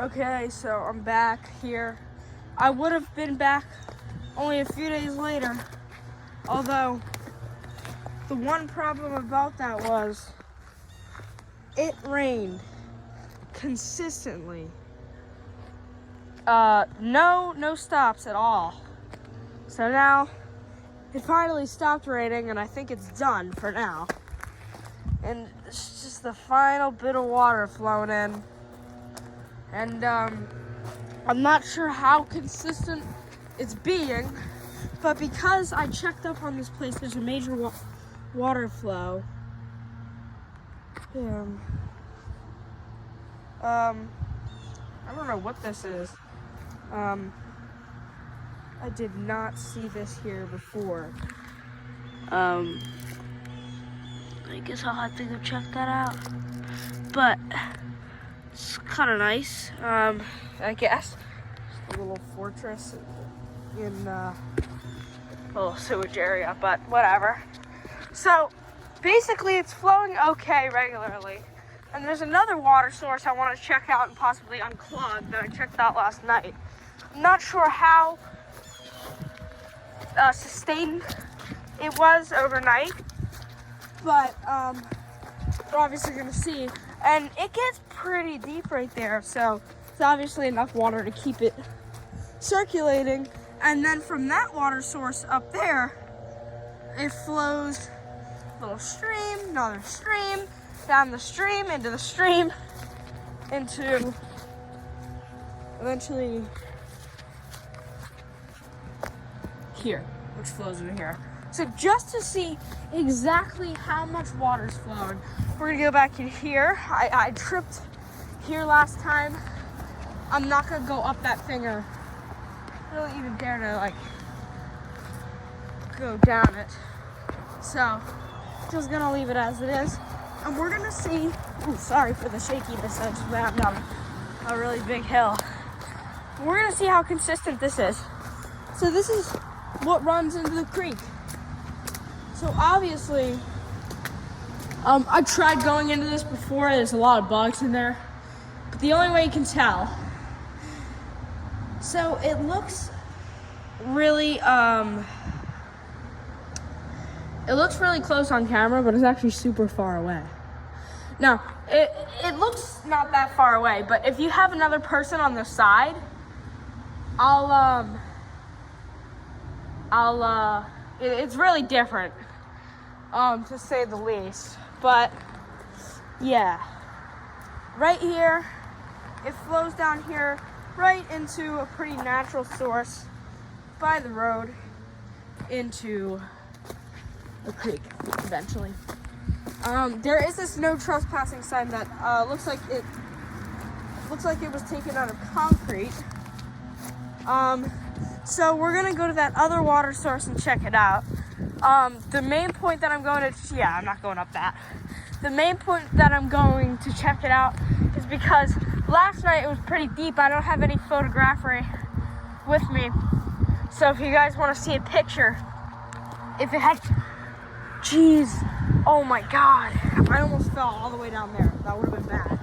Okay, so I'm back here. I would have been back only a few days later, although the one problem about that was it rained consistently. No stops at all. So now it finally stopped raining, and I think it's done for now. And it's just the final bit of water flowing in. And I'm not sure how consistent it's being, but because I checked up on this place, there's a major water flow. I don't know what this is. I did not see this here before. I guess I'll have to go check that out. But it's kind of nice, I guess. Just a little fortress in a little sewage area, but whatever. So basically it's flowing okay regularly. And there's another water source I want to check out and possibly unclog that I checked out last night. I'm not sure how sustained it was overnight, but we're obviously going to see. And it gets pretty deep right there, so it's obviously enough water to keep it circulating. And then from that water source up there, it flows a little stream, another stream, down the stream, into the stream, into eventually here, which flows into here. So just to see exactly how much water's flowing, we're gonna go back in here. I tripped here last time. I'm not gonna go up that thing or really even dare to go down it. So just gonna leave it as it is. And we're gonna see, ooh, sorry for the shakiness, I just went down a really big hill. We're gonna see how consistent this is. So this is what runs into the creek. So obviously, I tried going into this before. There's a lot of bugs in there, but the only way you can tell. So it looks really, it looks really close on camera, but it's actually super far away. Now, it looks not that far away, but if you have another person on the side, it's really different, to say the least. But yeah, right here, it flows down here right into a pretty natural source by the road into the creek eventually. There is this no trespassing sign that looks like it was taken out of concrete. So we're gonna go to that other water source and check it out. The main point that I'm going to, yeah, I'm not going up that. The main point that I'm going to check it out is because last night it was pretty deep. I don't have any photography with me. So if you guys want to see a picture, if it had, geez, oh my God, I almost fell all the way down there. That would have been bad.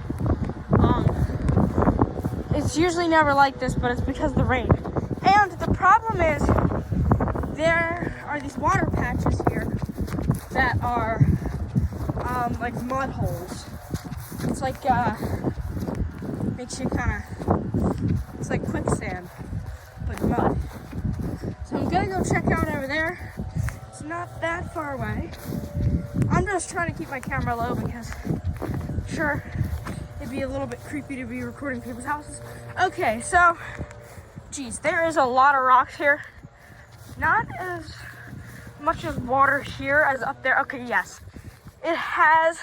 It's usually never like this, but it's because of the rain. And the problem is, there are these water patches here that are like mud holes. It's like makes you it's like quicksand, but mud. So I'm gonna go check out over there. It's not that far away. I'm just trying to keep my camera low because sure, it'd be a little bit creepy to be recording people's houses. Okay, so geez, there is a lot of rocks here. Not as much as water here as up there. Okay, yes. It has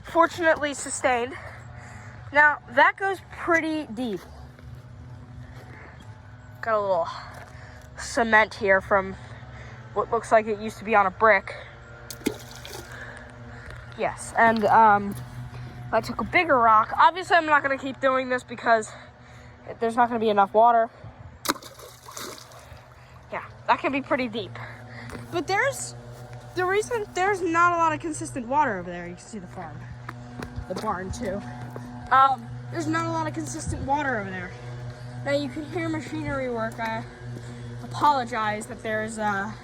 fortunately sustained. Now, that goes pretty deep. Got a little cement here from what looks like it used to be on a brick. Yes, and I took a bigger rock. Obviously, I'm not going to keep doing this because there's not going to be enough water. Yeah, that can be pretty deep. But there's not a lot of consistent water over there. You can see the farm, the barn too. there's not a lot of consistent water over there. Now you can hear machinery work. I apologize that there's that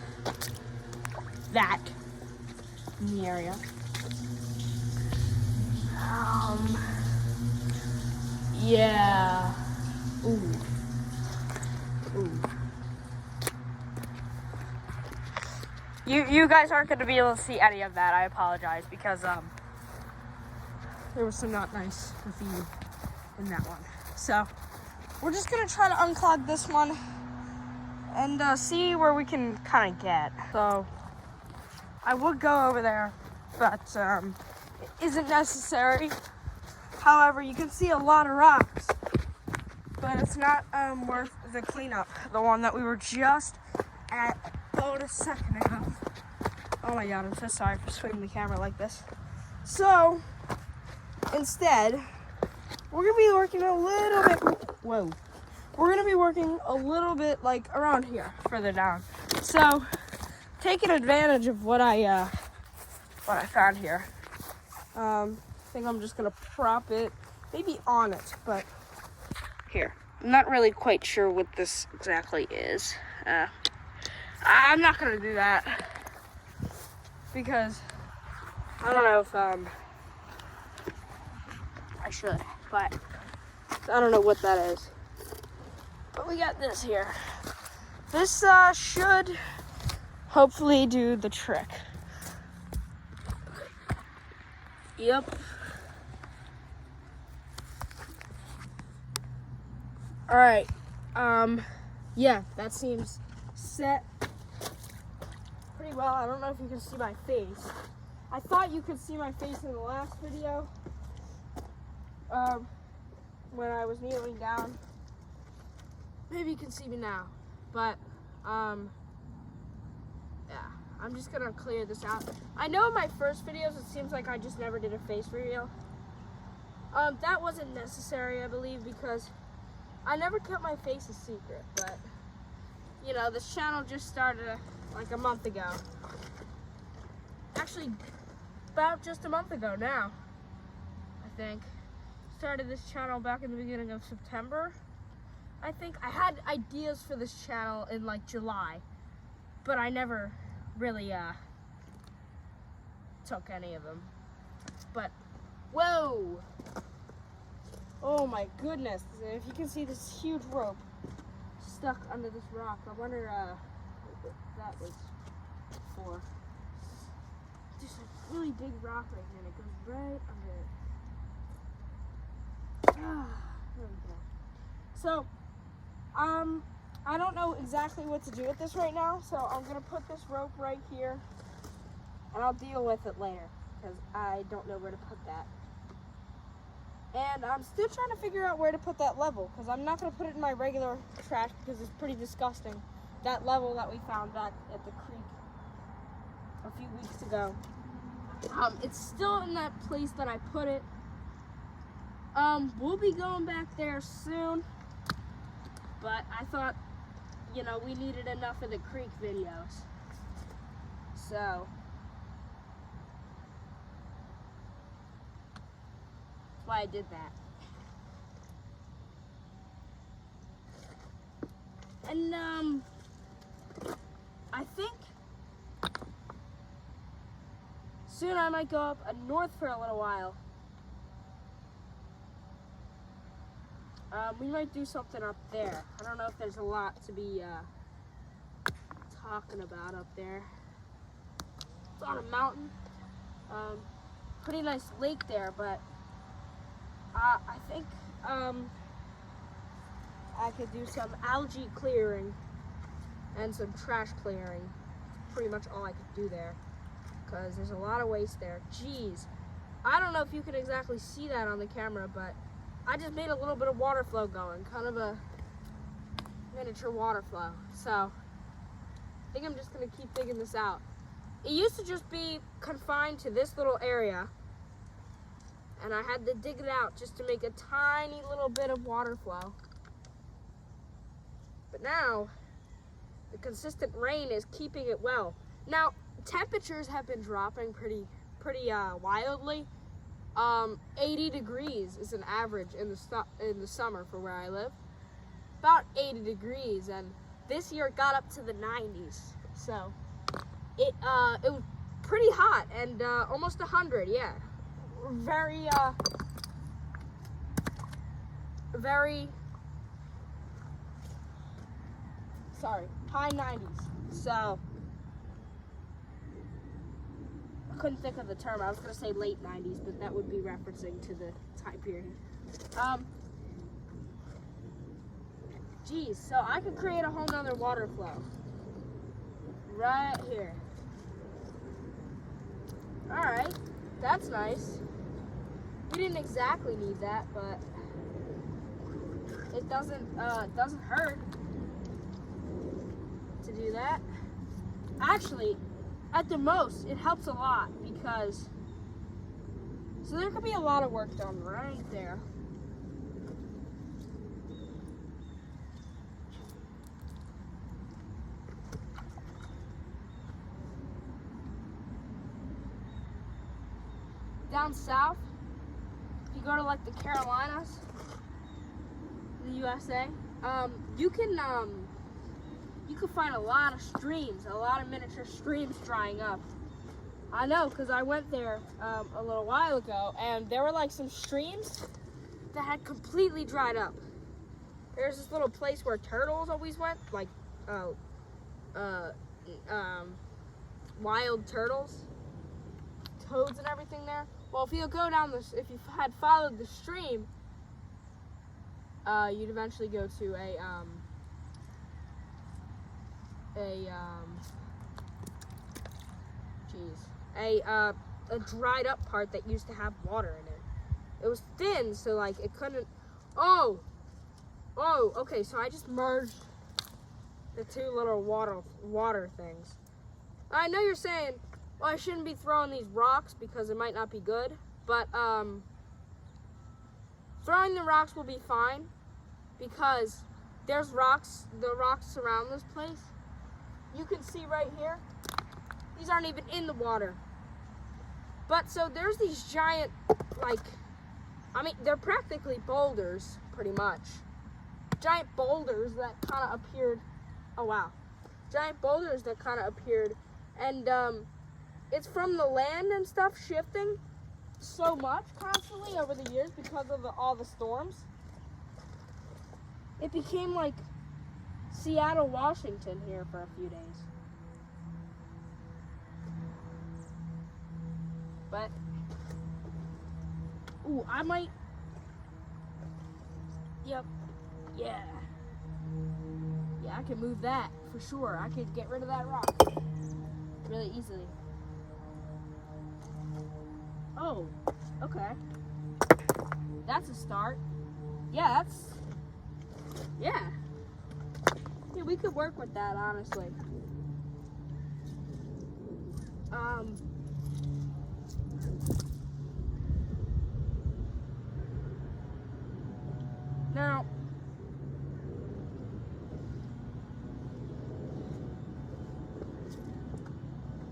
in the area. Yeah. Ooh. You guys aren't going to be able to see any of that. I apologize because there was some not nice graffiti in that one. So we're just going to try to unclog this one and see where we can kind of get. So I would go over there, but it isn't necessary. However, you can see a lot of rocks, but it's not worth the cleanup. The one that we were just at about a second ago. Oh my God, I'm so sorry for swinging the camera like this. So instead, we're gonna be working a little bit. Whoa. We're gonna be working a little bit like around here, further down. So taking advantage of what I found here. I think I'm just gonna prop it, maybe on it, but here. I'm not really quite sure what this exactly is. I'm not gonna do that because I don't know if I should, but I don't know what that is. But we got this here. This should hopefully do the trick. Yep. All right. Yeah, that seems set pretty well. I don't know if you can see my face. I thought you could see my face in the last video when I was kneeling down. Maybe you can see me now, but yeah, I'm just gonna clear this out. I know in my first videos it seems like I just never did a face reveal. That wasn't necessary, I believe, because I never kept my face a secret, but you know, this channel just started like a month ago. Actually, about just a month ago now, I think. Started this channel back in the beginning of September. I think I had ideas for this channel in like July, but I never really took any of them. But, whoa! Oh my goodness, if you can see this huge rope stuck under this rock. I wonder what that was for. There's a really big rock right here and it goes right under it. There we go. So, I don't know exactly what to do with this right now, so I'm gonna put this rope right here and I'll deal with it later because I don't know where to put that. And I'm still trying to figure out where to put that level because I'm not going to put it in my regular trash because it's pretty disgusting. That level that we found back at the creek a few weeks ago. It's still in that place that I put it. We'll be going back there soon. But I thought, you know, we needed enough of the creek videos. So why I did that. And I think soon I might go up north for a little while. We might do something up there. I don't know if there's a lot to be talking about up there. It's on a mountain. Pretty nice lake there, but I think I could do some algae clearing and some trash clearing. That's pretty much all I could do there because there's a lot of waste there. Jeez, I don't know if you can exactly see that on the camera, but I just made a little bit of water flow going, kind of a miniature water flow. So I think I'm just gonna keep digging this out. It used to just be confined to this little area, and I had to dig it out just to make a tiny little bit of water flow. But now, the consistent rain is keeping it well. Now, temperatures have been dropping pretty wildly. 80 degrees is an average in the summer for where I live. About 80 degrees, and this year it got up to the 90s. So it was pretty hot, and almost 100. Yeah, very high 90s. So I couldn't think of the term. I was gonna say late 90s, but that would be referencing to the time period. Geez, so I could create a whole nother water flow right here. All right, that's nice. We didn't exactly need that, but it doesn't hurt to do that. Actually, at the most, it helps a lot because, so there could be a lot of work done right there. Down south, if you go to like the Carolinas, the USA, you can find a lot of streams, a lot of miniature streams drying up. I know, because I went there a little while ago, and there were like some streams that had completely dried up. There's this little place where turtles always went, like wild turtles, toads and everything there. Well, if you go down this, if you had followed the stream, you'd eventually go to a dried up part that used to have water in it. It was thin, so like it couldn't. Oh, okay. So I just merged the two little water things. I know you're saying, well, I shouldn't be throwing these rocks because it might not be good, but throwing the rocks will be fine because there's rocks, the rocks surround this place. You can see right here, these aren't even in the water. But so there's these giant, like, I mean, they're practically boulders, pretty much. Giant boulders that kind of appeared, oh wow. Giant boulders that kind of appeared, and it's from the land and stuff shifting so much constantly over the years because of all the storms. It became like Seattle, Washington here for a few days. But, ooh, I might, yep, yeah, I can move that for sure. I could get rid of that rock really easily. Oh, okay. That's a start. Yeah, yeah, we could work with that, honestly. Now,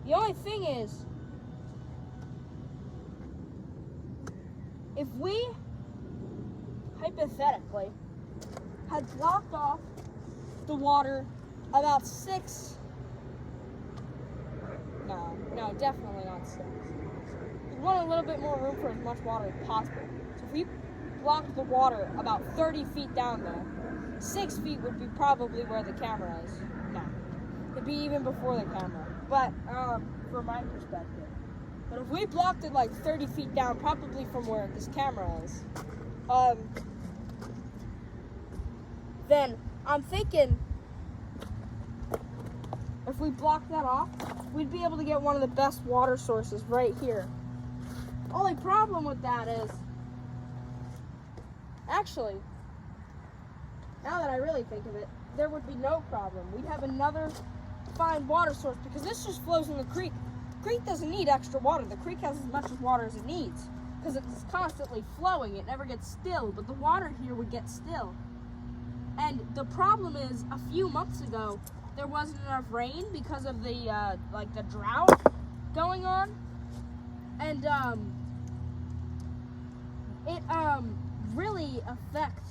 the only thing is, if we, hypothetically, had blocked off the water about no, definitely not 6. We want a little bit more room for as much water as possible. So if we blocked the water about 30 feet down there, 6 feet would be probably where the camera is. No, it'd be even before the camera. But, from my perspective. But if we blocked it like 30 feet down, probably from where this camera is, then I'm thinking if we block that off, we'd be able to get one of the best water sources right here. Only problem with that is, actually, now that I really think of it, there would be no problem. We'd have another fine water source because this just flows in the creek. The creek doesn't need extra water. The creek has as much water as it needs because it's constantly flowing. It never gets still, but the water here would get still. And the problem is, a few months ago, there wasn't enough rain because of the the drought going on, and it really affected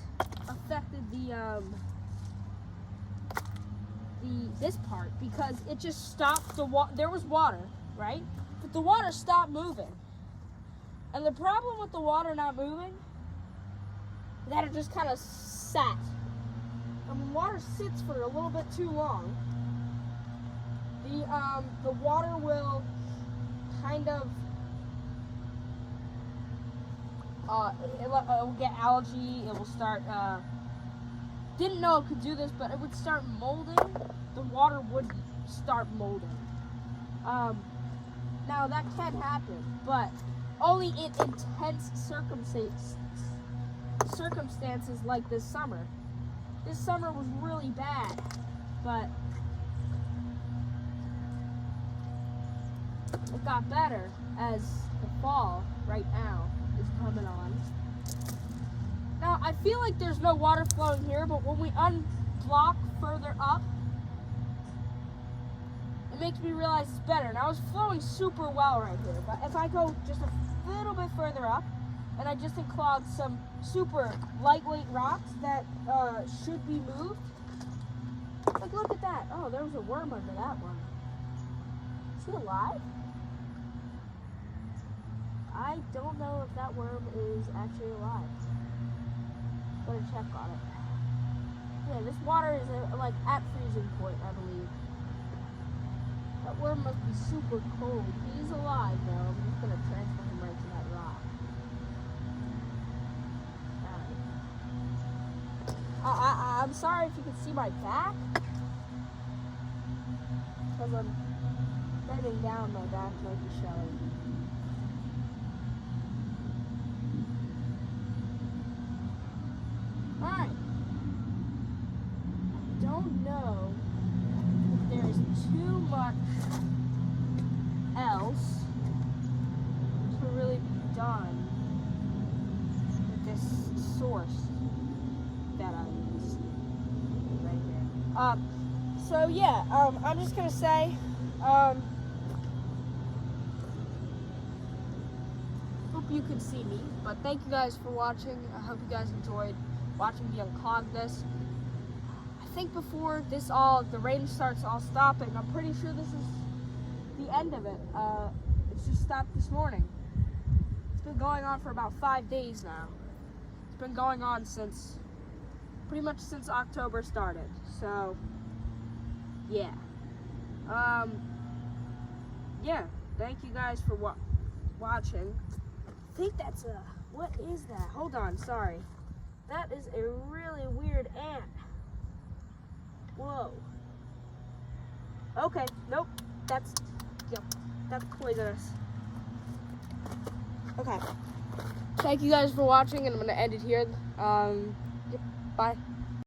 this part because it just stopped the water. There was water, right? But the water stopped moving. And the problem with the water not moving is that it just kind of sat. And when water sits for a little bit too long, the water will kind of it will get algae. It will start. Didn't know it could do this, but it would start molding. The water would start molding. Now that can happen, but only in intense circumstances like this summer. This summer was really bad, but it got better as the fall right now is coming on. Now, I feel like there's no water flowing here, but when we unblock further up, it makes me realize it's better. Now, it's flowing super well right here, but if I go just a little bit further up, and I just unclogged some super lightweight rocks that should be moved. Like, look at that. Oh, there was a worm under that one. Is he alive? I don't know if that worm is actually alive. Better check on it. Yeah, this water is like at freezing point, I believe. That worm must be super cold. He's alive though. I'm just gonna transfer him right to that rock. I'm sorry if you can see my back. Because I'm bending down, my back might be showing. Alright. I don't know if there's too much else to really be done with this source that I use right here. So yeah, I'm just gonna say, hope you could see me, but thank you guys for watching. I hope you guys enjoyed watching me unclog this. I think before the rain starts all stopping, I'm pretty sure this is the end of it. It's just stopped this morning. It's been going on for about 5 days now. It's been going on pretty much since October started. So, yeah. Yeah, thank you guys for watching. I think that's what is that? Hold on, sorry. That is a really weird ant. Whoa. Okay, nope. That's poisonous. Okay. Thank you guys for watching, and I'm gonna end it here. Bye.